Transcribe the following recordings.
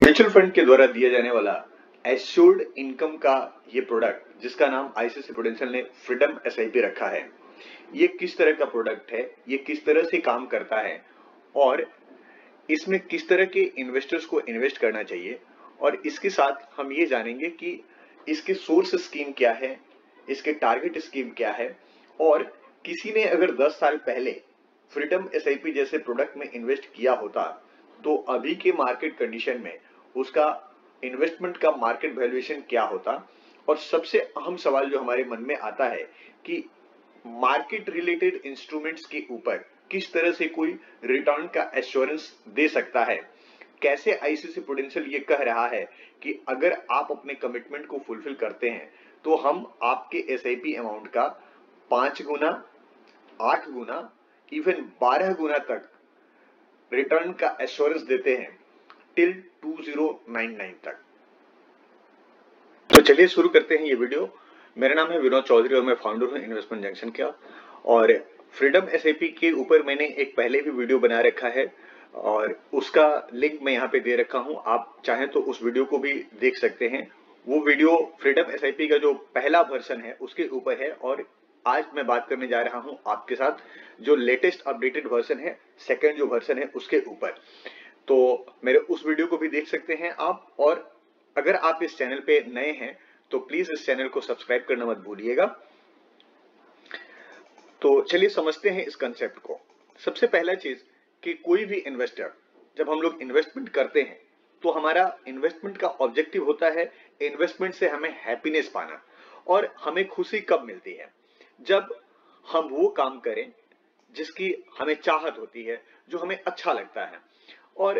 Mutual fund के द्वारा दिया जाने वाला एश्योर्ड इनकम का ये प्रोडक्ट जिसका नाम आईसीआईसीआई प्रूडेंशियल ने फ्रीडम एसआईपी रखा है, ये किस तरह का प्रोडक्ट है, ये किस तरह से काम करता है और इसमें किस तरह के इन्वेस्टर्स को इन्वेस्ट करना चाहिए और इसके साथ हम ये जानेंगे कि इसके सोर्स स्कीम क्या है, इसके टारगेट स्कीम क्या है और किसी ने अगर 10 साल पहले फ्रीडम एसआईपी जैसे प्रोडक्ट में इन्वेस्ट किया होता तो अभी के मार्केट कंडीशन में उसका इन्वेस्टमेंट का मार्केट वैल्यूएशन क्या होता। और सबसे अहम सवाल जो हमारे मन में आता है कि मार्केट रिलेटेड इंस्ट्रूमेंट्स के ऊपर किस तरह से कोई रिटर्न का एश्योरेंस दे सकता है, कैसे आईसीआईसीआई प्रूडेंशियल ये कह रहा है कि अगर आप अपने कमिटमेंट को फुलफिल करते हैं तो हम आपके एसआईपी अमाउंट का 5 गुना, 8 गुना, इवन 12 गुना तक रिटर्न का एश्योरेंस देते हैं टिल 2099 तक। तो चलिए शुरू करते हैं ये वीडियो। मेरा नाम है विनोद चौधरी और मैं फाउंडर हूं इन्वेस्टमेंट जंक्शन का। और फ्रीडम एसआईपी के ऊपर मैंने एक पहले भी वीडियो बना रखा है और उसका लिंक मैं यहाँ पे दे रखा हूं, आप चाहें तो उस वीडियो को भी देख सकते हैं। वो वीडियो फ्रीडम एसआईपी का जो पहला वर्जन है उसके ऊपर है और आज मैं बात करने जा रहा हूं आपके साथ जो लेटेस्ट अपडेटेड वर्जन है, सेकंड जो वर्जन है उसके ऊपर। तो मेरे उस वीडियो को भी देख सकते हैं आप। और अगर आप इस चैनल पे नए हैं तो प्लीज इस चैनल को सब्सक्राइब करना मत भूलिएगा। तो चलिए समझते हैं इस कंसेप्ट को। सबसे पहला चीज कि कोई भी इन्वेस्टर, जब हम लोग इन्वेस्टमेंट करते हैं तो हमारा इन्वेस्टमेंट का ऑब्जेक्टिव होता है इन्वेस्टमेंट से हमें हैप्पीनेस पाना। और हमें खुशी कब मिलती है? जब हम वो काम करें जिसकी हमें चाहत होती है, जो हमें अच्छा लगता है। और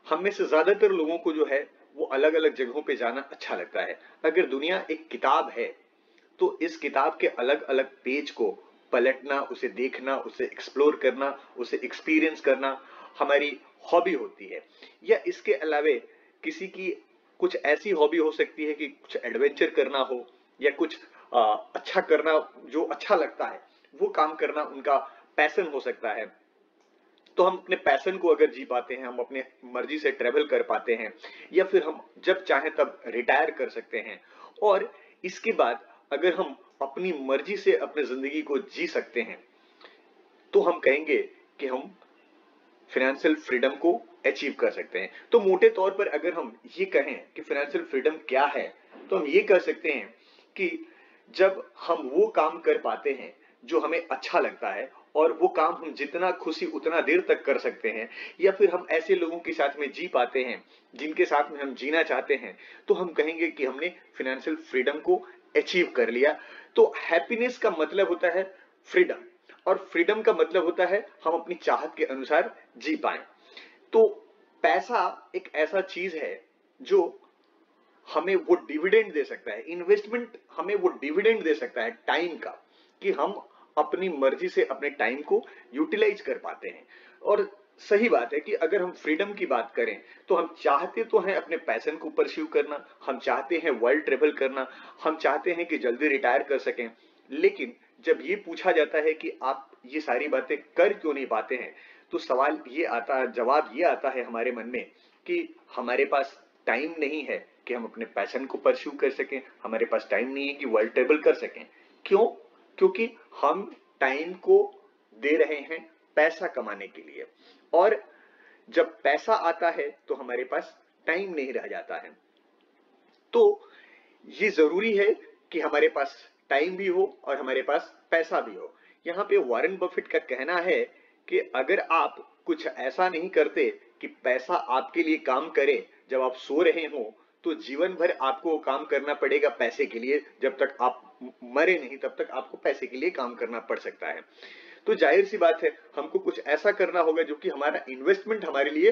हम में से ज्यादातर लोगों को जो है वो अलग अलग जगहों पे जाना अच्छा लगता है। अगर दुनिया एक किताब है तो इस किताब के अलग अलग पेज को पलटना, उसे देखना, उसे एक्सप्लोर करना, उसे एक्सपीरियंस करना हमारी हॉबी होती है। या इसके अलावे किसी की कुछ ऐसी हॉबी हो सकती है कि कुछ एडवेंचर करना हो या कुछ अच्छा करना, जो अच्छा लगता है वो काम करना उनका पैशन हो सकता है। तो हम अपने पैशन को अगर जी पाते हैं, हम अपने मर्जी से ट्रेवल कर पाते हैं या फिर हम जब चाहें तब रिटायर कर सकते हैं। और इसके बाद अगर हम अपनी मर्जी से अपनी जिंदगी को जी सकते हैं तो हम कहेंगे कि हम फाइनेंशियल फ्रीडम को अचीव कर सकते हैं। तो मोटे तौर पर अगर हम ये कहें कि फाइनेंशियल फ्रीडम क्या है तो हम ये कह सकते हैं कि जब हम वो काम कर पाते हैं जो हमें अच्छा लगता है और वो काम हम जितना खुशी उतना देर तक कर सकते हैं, या फिर हम ऐसे लोगों के साथ में जी पाते हैं जिनके साथ में हम जीना चाहते हैं, तो हम कहेंगे कि हमने फाइनेंशियल फ्रीडम को अचीव कर लिया। तो हैप्पीनेस का मतलब होता है फ्रीडम और फ्रीडम का मतलब होता है हम अपनी चाहत के अनुसार जी पाए। तो पैसा एक ऐसा चीज है जो हमें वो डिविडेंड दे सकता है, इन्वेस्टमेंट हमें वो डिविडेंड दे सकता है टाइम का, कि हम अपनी मर्जी से अपने टाइम को यूटिलाइज कर पाते हैं। और सही बात है कि अगर हम फ्रीडम की बात करें तो हम चाहते तो हैं अपने पैशन को परस्यू करना, हम चाहते हैं वर्ल्ड ट्रेवल करना, हम चाहते हैं कि जल्दी रिटायर कर सकें। लेकिन जब ये पूछा जाता है कि आप ये सारी बातें कर क्यों नहीं पाते हैं, तो सवाल ये आता है, जवाब ये आता है हमारे मन में कि हमारे पास टाइम नहीं है कि हम अपने पैशन को परस्यू कर सकें, हमारे पास टाइम नहीं है कि वर्ल्ड ट्रेवल कर सकें। क्यों? क्योंकि हम टाइम को दे रहे हैं पैसा कमाने के लिए, और जब पैसा आता है तो हमारे पास टाइम नहीं रह जाता है। तो ये जरूरी है कि हमारे पास टाइम भी हो और हमारे पास पैसा भी हो। यहाँ पे वॉरेन बफेट का कहना है कि अगर आप कुछ ऐसा नहीं करते कि पैसा आपके लिए काम करे जब आप सो रहे हो, तो जीवन भर आपको काम करना पड़ेगा पैसे के लिए। जब तक आप मरे नहीं तब तक आपको पैसे के लिए काम करना पड़ सकता है। तो जाहिर सी बात है हमको कुछ ऐसा करना होगा जो कि हमारा इन्वेस्टमेंट हमारे लिए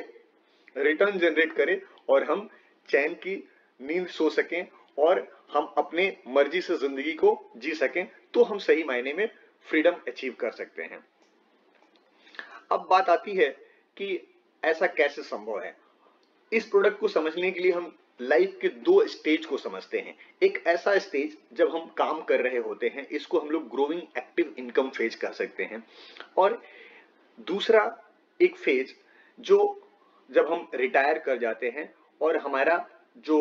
रिटर्न जनरेट करे और हम चैन की नींद सो सकें और हम अपने मर्जी से जिंदगी को जी सकें, तो हम सही मायने में फ्रीडम अचीव कर सकते हैं। अब बात आती है कि ऐसा कैसे संभव है। इस प्रोडक्ट को समझने के लिए हम लाइफ के दो स्टेज को समझते हैं। एक ऐसा स्टेज जब हम काम कर रहे होते हैं, इसको हम लोग ग्रोइंग एक्टिव इनकम फेज कह सकते हैं। और दूसरा एक फेज जो जब हम रिटायर कर जाते हैं और हमारा जो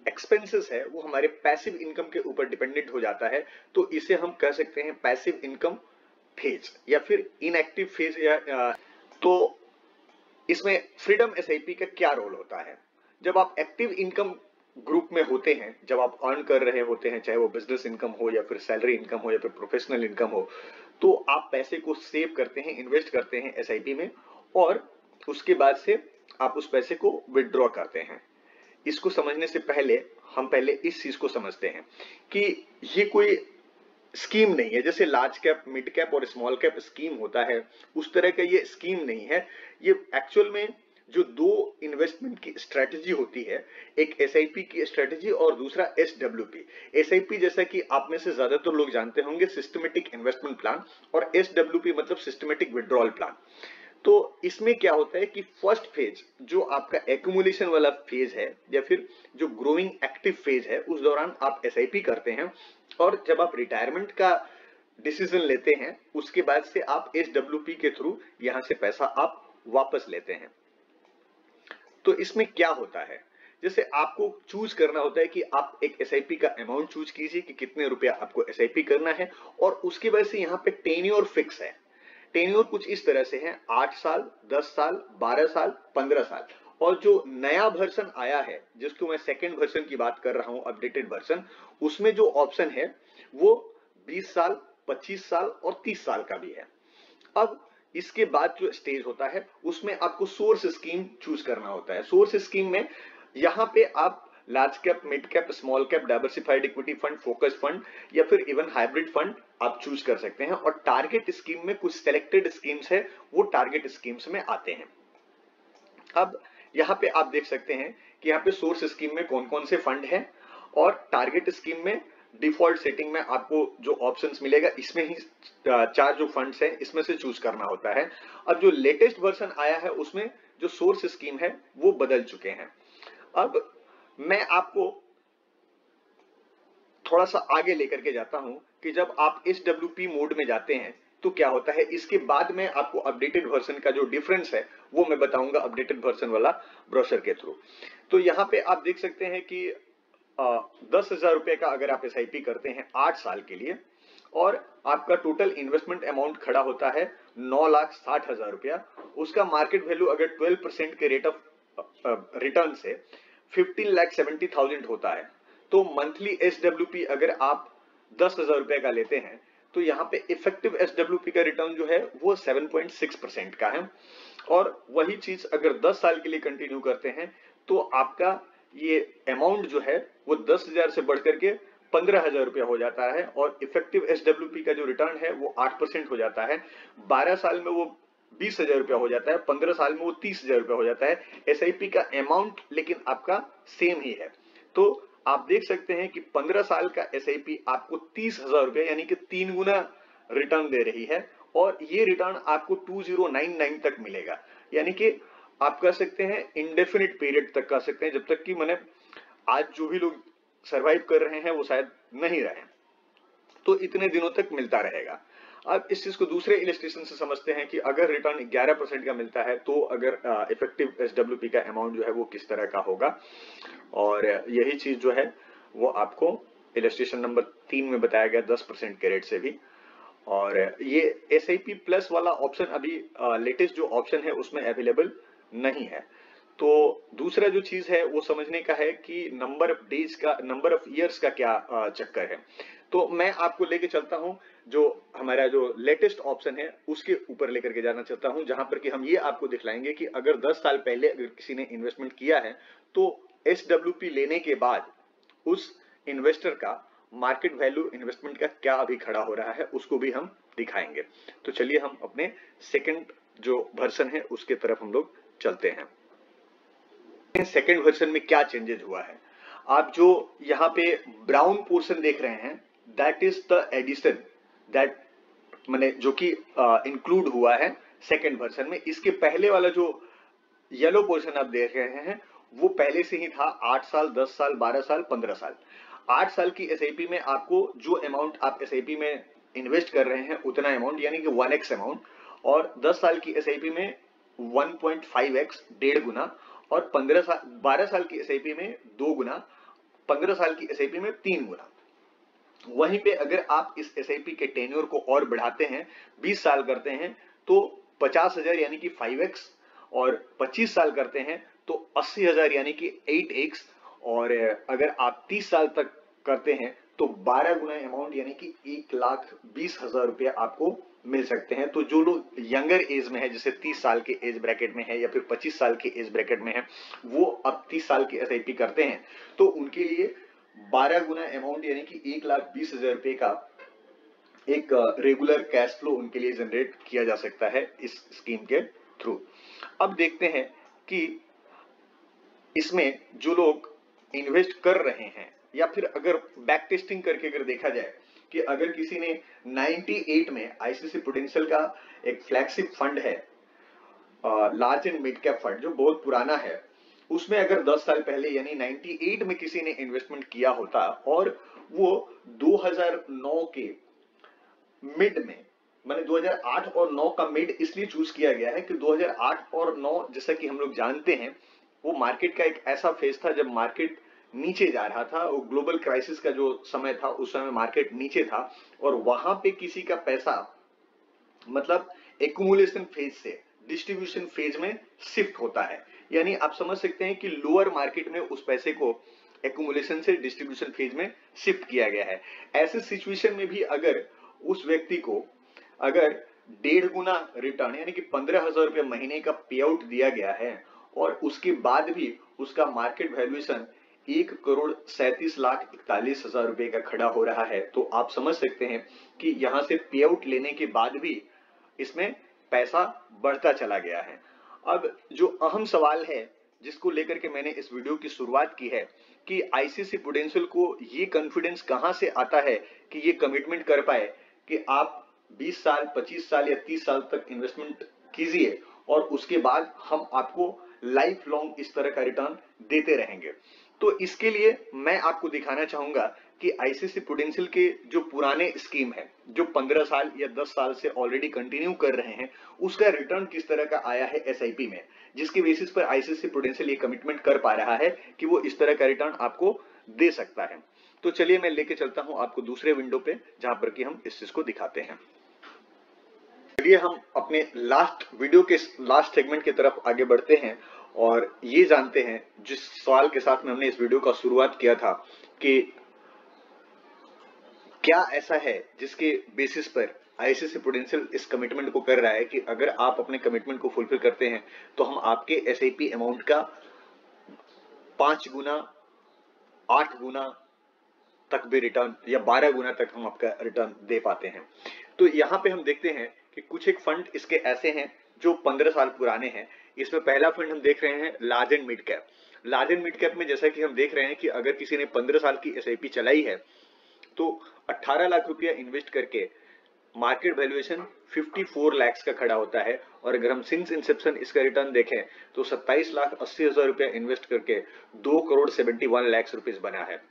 एक्सपेंसेस है वो हमारे पैसिव इनकम के ऊपर डिपेंडेंट हो जाता है, तो इसे हम कह सकते हैं पैसिव इनकम फेज या फिर इनएक्टिव फेज। तो इसमें फ्रीडम एसआईपी का क्या रोल होता है? जब आप एक्टिव इनकम ग्रुप में होते हैं, जब आप अर्न कर रहे होते हैं, चाहे वो बिजनेस इनकम हो या फिर सैलरी इनकम हो या फिर प्रोफेशनल इनकम हो, तो आप पैसे को सेव करते हैं, इन्वेस्ट करते हैं एसआईपी में, और उसके बाद से आप उस पैसे को विड्रॉ करते हैं। इसको समझने से पहले हम पहले इस चीज को समझते हैं कि ये कोई स्कीम नहीं है। जैसे लार्ज कैप, मिड कैप और स्मॉल कैप स्कीम होता है, उस तरह का ये स्कीम नहीं है। ये एक्चुअल में जो दो इन्वेस्टमेंट की स्ट्रेटजी होती है, एक एसआईपी की स्ट्रेटजी और दूसरा एसडब्ल्यूपी। एसआईपी जैसा कि आप में से ज्यादातर लोग जानते होंगे, सिस्टमेटिक इन्वेस्टमेंट प्लान, और एसडब्ल्यूपी मतलब सिस्टमेटिक विड्रॉल प्लान। तो इसमें क्या होता है कि फर्स्ट फेज जो आपका एक्यूमुलेशन वाला फेज है या फिर जो ग्रोइंग एक्टिव फेज है, उस दौरान आप एसआईपी करते हैं, और जब आप रिटायरमेंट का डिसीजन लेते हैं उसके बाद से आप एसडब्ल्यूपी के थ्रू यहां से पैसा आप वापस लेते हैं। तो इसमें क्या होता है, जैसे आपको चूज करना होता है कि आप एक एसआईपी का अमाउंट चूज कीजिए कि कितने रुपया आपको एसआईपी करना है, और उसके बाद से यहाँ पे टेन्योर फिक्स है। टेन्योर कुछ इस तरह से है, 8 साल, 10 साल, 12 साल, 15 साल। और जो नया वर्जन आया है, जिसको मैं सेकेंड वर्जन की बात कर रहा हूं, अपडेटेड वर्जन, उसमें जो ऑप्शन है वो 20 साल, 25 साल और 30 साल का भी है। अब इसके बाद जो स्टेज होता है उसमें आपको सोर्स स्कीम चूज करना होता है। सोर्स स्कीम में यहां पे आप large cap, mid cap, small cap, diversified equity fund, focus fund या फिर इवन हाइब्रिड फंड आप चूज कर सकते हैं। और टारगेट स्कीम में कुछ सिलेक्टेड स्कीम्स है, वो टारगेट स्कीम्स में आते हैं। अब यहाँ पे आप देख सकते हैं कि यहाँ पे सोर्स स्कीम में कौन कौन से फंड हैं, और टारगेट स्कीम में डिफॉल्ट सेटिंग में आपको जो ऑप्शंस मिलेगा, इसमें ही 4 जो फंड्स हैं इसमें से चूज करना होता है। अब जो लेटेस्ट वर्जन आया है उसमें जो सोर्स स्कीम है वो बदल चुके हैं। अब मैं आपको थोड़ा सा आगे लेकर के जाता हूं कि जब आप एसडब्ल्यूपी मोड में जाते हैं तो क्या होता है। इसके बाद में आपको अपडेटेड वर्जन का जो डिफरेंस है वो मैं बताऊंगा अपडेटेड वर्जन वाला ब्रोशर के थ्रू। तो यहाँ पे आप देख सकते हैं कि 10,000 रुपए का अगर आप एसआईपी करते हैं 8 साल के लिए, और आपका टोटल इन्वेस्टमेंट अमाउंट खड़ा होता है 9,60,000 रुपया। उसका मार्केट वैल्यू अगर 12% के रेट ऑफ रिटर्न से 15,70,000 होता है, तो मंथली एसडब्ल्यूपी अगर आप 10,000 रुपए का लेते हैं तो यहाँ पे इफेक्टिव एसडब्ल्यूपी का रिटर्न जो है वो 7.6% का है। और वही चीज अगर 10 साल के लिए कंटिन्यू करते हैं तो आपका ये अमाउंट जो है वो 10,000 से बढ़कर के 15,000 रुपया हो जाता है, और इफेक्टिव एसडब्ल्यूपी का जो रिटर्न है वो 8% हो जाता है। 12 साल में वो 20,000 रुपया हो जाता है, 15 साल में वो 30,000 रुपया हो जाता है। एसआईपी का अमाउंट लेकिन आपका सेम ही है। तो आप देख सकते हैं कि 15 साल का एसआईपी आपको 30,000 रुपया यानी कि 3 गुना रिटर्न दे रही है, और ये रिटर्न आपको 2099 तक मिलेगा। यानी कि आप कह सकते हैं इंडेफिनिट पीरियड तक कह सकते हैं, जब तक कि मैंने आज जो भी लोग सरवाइव कर रहे हैं वो शायद नहीं रहे, तो इतने दिनों तक मिलता रहेगा। अब इस चीज को दूसरे इलस्ट्रेशन से समझते हैं कि अगर रिटर्न 11% का मिलता है तो अगर इफेक्टिव एसडब्ल्यूपी का अमाउंट जो है वो किस तरह का होगा। और यही चीज जो है वो आपको इलस्ट्रेशन नंबर 3 में बताया गया 10% के रेट से भी। और ये एसआईपी प्लस वाला ऑप्शन अभी लेटेस्ट जो ऑप्शन है उसमें अवेलेबल नहीं है। तो दूसरा जो चीज है वो समझने का है कि नंबर ऑफ डेज का, नंबर ऑफ ईयर्स का क्या चक्कर है। तो मैं आपको लेके चलता हूं, जो हमारा जो लेटेस्ट ऑप्शन है उसके ऊपर लेकर के जाना चाहता हूं, जहां पर कि हम ये आपको दिखलाएंगे कि अगर 10 साल पहले अगर किसी ने इन्वेस्टमेंट किया है तो एसडब्ल्यूपी लेने के बाद उस इन्वेस्टर का मार्केट वैल्यू इन्वेस्टमेंट का क्या अभी खड़ा हो रहा है उसको भी हम दिखाएंगे। तो चलिए हम अपने सेकंड जो वर्जन है उसके तरफ हम लोग चलते हैं। सेकंड वर्जन में क्या चेंजेस हुआ है, आप जो यहाँ पे ब्राउन पोर्शन देख रहे हैं that is the edition, that माने जो कि इंक्लूड हुआ है सेकंड वर्जन में। इसके पहले वाला जो येलो पोर्शन आप देख रहे हैं वो पहले से ही था 8 साल, 10 साल, 12 साल, 15 साल। 8 साल की एसआईपी में आपको जो अमाउंट आप एसआईपी में इन्वेस्ट कर रहे हैं उतना अमाउंट यानी कि 1x अमाउंट, और 10 साल की एसआईपी में 1.5x, 1.5 गुना, और 12 साल की एसआईपी में 2 गुना, 15 साल की एसआईपी में 3 गुना। वहीं पे अगर आप इस एसआईपी के टेन्योर को और बढ़ाते हैं, 20 साल करते हैं तो 50,000 यानी कि 5x, और 25 साल करते हैं तो 80,000 यानी कि 8x, और अगर आप 30 साल तक करते हैं तो 12 गुना अमाउंट यानी कि 1,20,000 रुपया आपको मिल सकते हैं। तो जो लोग यंगर एज में है, जैसे 30 साल के एज ब्रैकेट में है या फिर 25 साल के एज ब्रैकेट में है, वो अब 30 साल की एसआईपी करते हैं तो उनके लिए 12 गुना अमाउंट यानी कि 1,20,000 रुपए का एक रेगुलर कैश फ्लो उनके लिए जनरेट किया जा सकता है इस स्कीम के थ्रू। अब देखते हैं कि इसमें जो लोग इन्वेस्ट कर रहे हैं, या फिर अगर बैक टेस्टिंग करके अगर देखा जाए कि अगर किसी ने 98 में आईसीसी प्रूडेंशियल का एक फ्लैगशिप फंड है, large and mid cap fund, जो बहुत पुराना है, उसमें अगर 10 साल पहले यानी 98 में किसी ने इन्वेस्टमेंट किया होता और वो 2009 के मिड में, मैंने 2008 और 9 का मिड इसलिए चूज किया गया है कि 2008 और 9 जैसा कि हम लोग जानते हैं वो मार्केट का एक ऐसा फेज था जब मार्केट नीचे जा रहा था, वो ग्लोबल क्राइसिस का जो समय था उस समय मार्केट नीचे था, और वहां पे किसी का पैसा मतलब एक्यूमुलेशन फेज से डिस्ट्रीब्यूशन फेज में शिफ्ट होता है। यानी आप समझ सकते हैं कि लोअर मार्केट में उस पैसे को एक्यूमुलेशन से डिस्ट्रीब्यूशन फेज में शिफ्ट किया गया है। ऐसे सिचुएशन में भी अगर उस व्यक्ति को अगर 1.5 गुना रिटर्न यानी कि 15,000 रुपये महीने का पे आउट दिया गया है और उसके बाद भी उसका मार्केट वैल्यूएशन 1,37,41,000 रुपए का खड़ा हो रहा है, तो आप समझ सकते हैं कि यहां से पे आउट लेने के बाद भी इसमें पैसा बढ़ता चला गया है। अब जो अहम सवाल है जिसको लेकर के मैंने इस वीडियो की शुरुआत की है कि आईसीसी प्रूडेंशियल को ये कॉन्फिडेंस कहां से आता है कि ये कमिटमेंट कर पाए कि आप 20 साल, 25 साल या 30 साल तक इन्वेस्टमेंट कीजिए और उसके बाद हम आपको लाइफ लॉन्ग इस तरह का रिटर्न देते रहेंगे। तो इसके लिए मैं आपको दिखाना चाहूंगा कि आईसीसी प्रूडेंशियल के जो पुराने स्कीम है, जो 15 साल या 10 साल से ऑलरेडी कंटिन्यू कर रहे हैं, उसका रिटर्न किस तरह का आया है एसआईपी में, जिसकी बेसिस पर आईसीसी प्रूडेंशियल ये कमिटमेंट कर पा रहा है कि वो इस तरह का रिटर्न आपको दे सकता है। तो चलिए मैं लेके चलता हूं आपको दूसरे विंडो पे जहां पर कि हम इस चीज को दिखाते हैं। चलिए हम अपने लास्ट वीडियो के लास्ट सेगमेंट की तरफ आगे बढ़ते हैं और ये जानते हैं जिस सवाल के साथ में हमने इस वीडियो का शुरुआत किया था कि क्या ऐसा है जिसके बेसिस पर आईसीसी प्रूडेंशियल इस कमिटमेंट को कर रहा है कि अगर आप अपने कमिटमेंट को फुलफिल करते हैं तो हम आपके एसआईपी अमाउंट का 5 गुना, 8 गुना तक भी रिटर्न या 12 गुना तक हम आपका रिटर्न दे पाते हैं। तो यहाँ पे हम देखते हैं कि कुछ एक फंड इसके ऐसे हैं जो 15 साल पुराने हैं। इसमें पहला फंड हम देख रहे हैं large and mid cap. Large and mid cap में जैसा कि हम देख रहे हैं कि अगर किसी ने 15 साल की एसआईपी चलाई है तो 18 लाख रुपया इन्वेस्ट करके मार्केट वैल्यूएशन 54 लाख का खड़ा होता है, और अगर हम सिंस इंसेप्शन इसका रिटर्न देखें तो 27,80,000 रुपया इन्वेस्ट करके 2,71 लाख रुपीस बना है।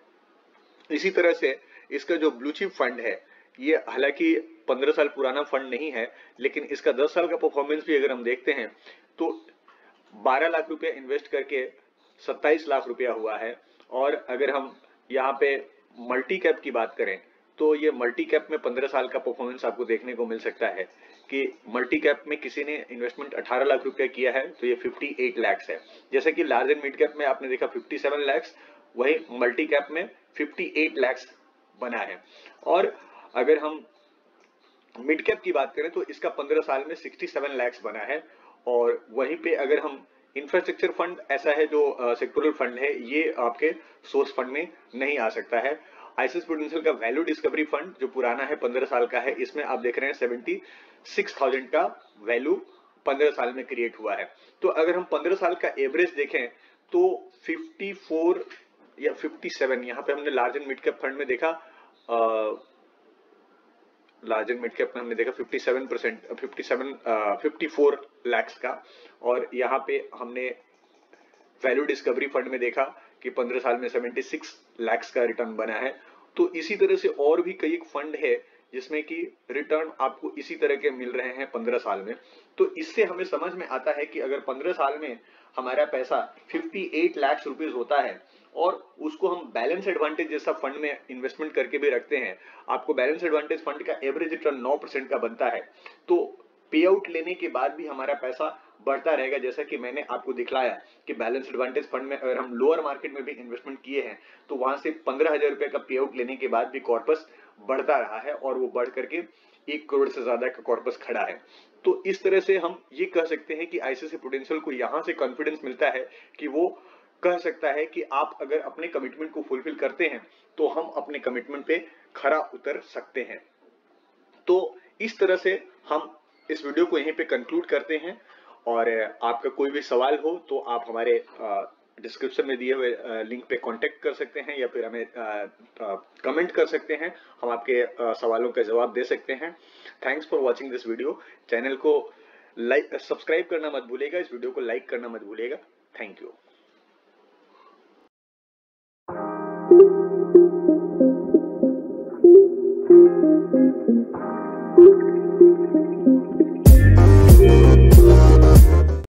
इसी तरह से इसका जो ब्लू चिप फंड है, ये हालांकि 15 साल पुराना फंड नहीं है, लेकिन इसका 10 साल का परफॉर्मेंस भी अगर हम देखते हैं तो 12 लाख रुपया इन्वेस्ट करके 27 लाख रुपया हुआ है। और अगर हम यहाँ पे मल्टी कैप की बात करें तो ये मल्टी कैप में 15 साल का परफॉर्मेंस आपको देखने को मिल सकता है कि मल्टी कैप में किसी ने इन्वेस्टमेंट 18 लाख रुपया किया है तो ये 58 लाख है। जैसे कि लार्ज एंड मिड कैप में आपने देखा 57 लाख, वही मल्टी कैप में 58 लाख बना है। और अगर हम मिड कैप की बात करें तो इसका 15 साल में 67 लाख बना है। और वहीं पे अगर हम इंफ्रास्ट्रक्चर फंड ऐसा है जो सेक्टोरल फंड है, ये आपके सोर्स फंड में नहीं आ सकता है। आईसीसी प्रूडेंशियल का वैल्यू डिस्कवरी फंड जो पुराना है 15 साल का है, इसमें आप देख रहे हैं 76,000 का वैल्यू 15 साल में क्रिएट हुआ है। तो अगर हम 15 साल का एवरेज देखें तो 54 या 57, यहाँ पे हमने large and mid cap fund में देखा, लार्ज एंड मिड कैप में हमने देखा 54 लाख का, और यहाँ पे हमने वैल्यू डिस्कवरी फंड में देखा कि 15 साल में 76 लाख का रिटर्न बना है। तो इसी तरह से और भी कई फंड है जिसमें कि रिटर्न आपको इसी तरह के मिल रहे हैं 15 साल में। तो इससे हमें समझ में आता है कि अगर 15 साल में हमारा पैसा 58 लाख रुपीज होता है और उसको हम बैलेंस एडवांटेज जैसा फंड में इन्वेस्टमेंट करके भी रखते हैं, आपको बैलेंस एडवांटेज फंड का एवरेज रिटर्न 9% का बनता है, तो पे आउट लेने के बाद भी हमारा पैसा बढ़ता रहेगा। जैसा कि मैंने आपको दिखलाया कि बैलेंस एडवांटेज फंड में अगर हम लोअर मार्केट में भी इन्वेस्टमेंट किए हैं तो वहां से 15,000 रुपए का पे आउट लेने के बाद भी कॉर्पस बढ़ता रहा है और वो बढ़ करके 1 करोड़ से ज्यादा का कॉर्पस खड़ा है। तो इस तरह से हम ये कह सकते हैं कि आईसीआईसीआई प्रूडेंशियल को यहां से कॉन्फिडेंस मिलता है कि वो कह सकता है कि आप अगर अपने कमिटमेंट को फुलफिल करते हैं तो हम अपने कमिटमेंट पे खरा उतर सकते हैं। तो इस तरह से हम इस वीडियो को यहीं पे कंक्लूड करते हैं और आपका कोई भी सवाल हो तो आप हमारे डिस्क्रिप्शन में दिए हुए लिंक पे कांटेक्ट कर सकते हैं या फिर हमें कमेंट कर सकते हैं, हम आपके सवालों का जवाब दे सकते हैं। Thanks for watching this video. Channel को लाइक सब्सक्राइब करना मत भूलिएगा, इस वीडियो को लाइक करना मत भूलिएगा। Thank you.